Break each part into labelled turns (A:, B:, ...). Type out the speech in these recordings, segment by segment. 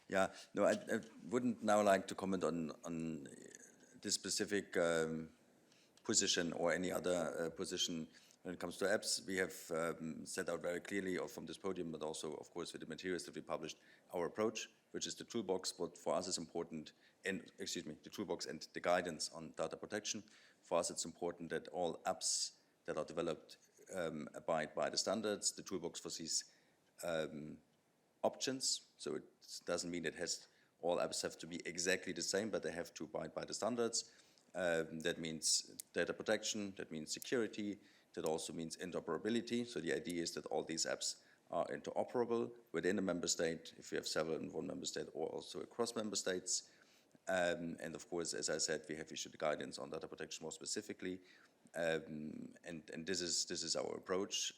A: Yeah, no, I wouldn't now like to comment on this specific position or any other position when it comes to apps. We have set out very clearly, or from this podium, but also, of course, with the materials that we published, our approach, which is the toolbox. What for us is important, and the toolbox and the guidance on data protection. For us, it's important that all apps that are developed abide by the standards. The toolbox foresees options, so it doesn't mean all apps have to be exactly the same, but they have to abide by the standards. That means data protection, that means security, that also means interoperability. So the idea is that all these apps are interoperable within a member state, if we have several in one member state, or also across member states. And of course, as I said, we have issued guidance on data protection more specifically. And this is our approach.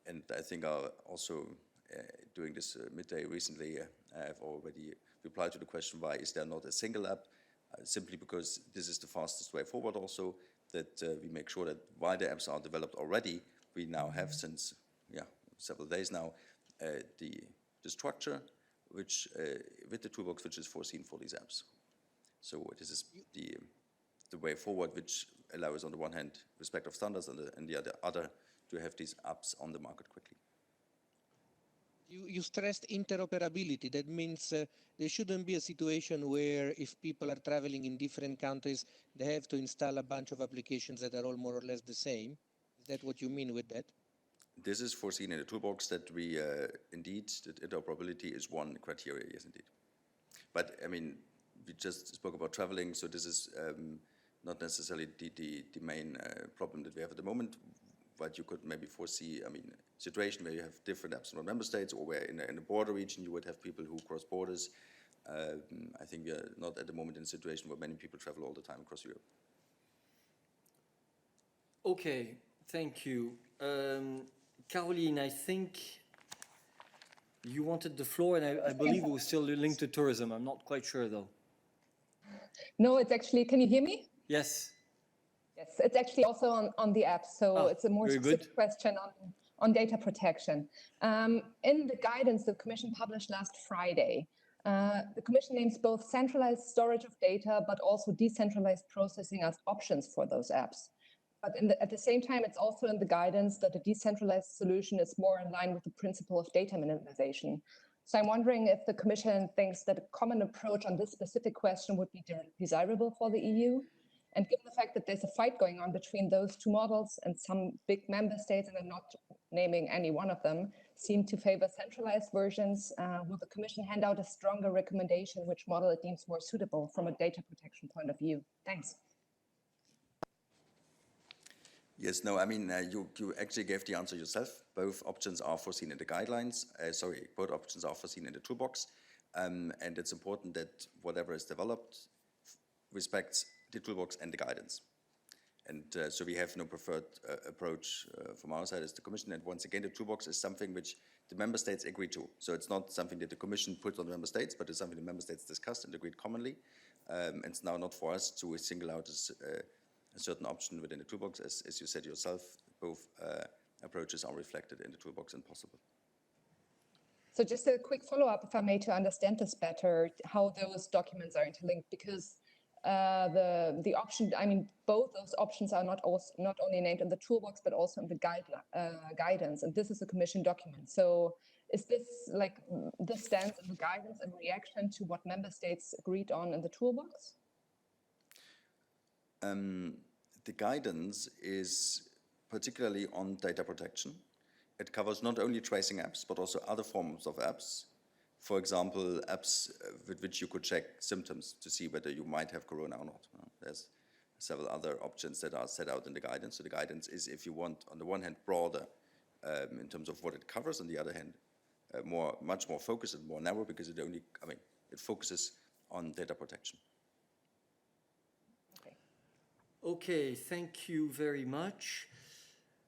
A: And I think also doing this midday recently, I've already replied to the question, why is there not a single app? Simply because this is the fastest way forward also, that we make sure that while the apps are developed already, we now have since several days now the structure which with the toolbox which is foreseen for these apps. So this is the way forward, which allows on the one hand respect of standards and the other to have these apps on the market quickly.
B: You stressed interoperability. That means there shouldn't be a situation where if people are traveling in different countries, they have to install a bunch of applications that are all more or less the same. Is that what you mean with that?
A: This is foreseen in the toolbox that we indeed, that interoperability is one criteria, yes indeed. But I mean, we just spoke about traveling, so this is not necessarily the main problem that we have at the moment. But you could maybe foresee, I mean, a situation where you have different apps in member states, or where in a border region you would have people who cross borders. I think we are not at the moment in a situation where many people travel all the time across Europe.
C: Okay, thank you. Caroline, I think you wanted the floor, and I believe it was still linked to tourism. I'm not quite sure, though.
D: No, it's actually, can you hear me?
C: Yes.
D: Yes, it's actually also on the app, so it's a more specific question on data protection. In the guidance the Commission published last Friday, the Commission names both centralized storage of data, but also decentralized processing as options for those apps. But at the same time, it's also in the guidance that a decentralized solution is more in line with the principle of data minimization. So I'm wondering if the Commission thinks that a common approach on this specific question would be desirable for the EU. And given the fact that there's a fight going on between those two models, and some big member states, and I'm not naming any one of them, seem to favor centralized versions, will the Commission hand out a stronger recommendation which model it deems more suitable from a data protection point of view? Thanks.
A: Yes, no, I mean, you actually gave the answer yourself. Both options are foreseen in the guidelines. Both options are foreseen in the toolbox. And it's important that whatever is developed respects the toolbox and the guidance. And so we have no preferred approach from our side as the Commission. And once again, the toolbox is something which the member states agree to. So it's not something that the Commission put on the member states, but it's something the member states discussed and agreed commonly. And it's now not for us to single out a certain option within the toolbox. As you said yourself, both approaches are reflected in the toolbox and possible.
D: So just a quick follow-up, if I may, to understand this better, how those documents are interlinked, because the option, I mean, both those options are not only named in the toolbox, but also in the guidance, and this is a Commission document. So is this like, this stands in the guidance in reaction to what member states agreed on in the toolbox?
A: The guidance is particularly on data protection. It covers not only tracing apps, but also other forms of apps. For example, apps with which you could check symptoms to see whether you might have corona or not. There's several other options that are set out in the guidance. So the guidance is, if you want, on the one hand, broader in terms of what it covers, on the other hand, much more focused and more narrow, because it focuses on data protection.
C: Okay, thank you very much.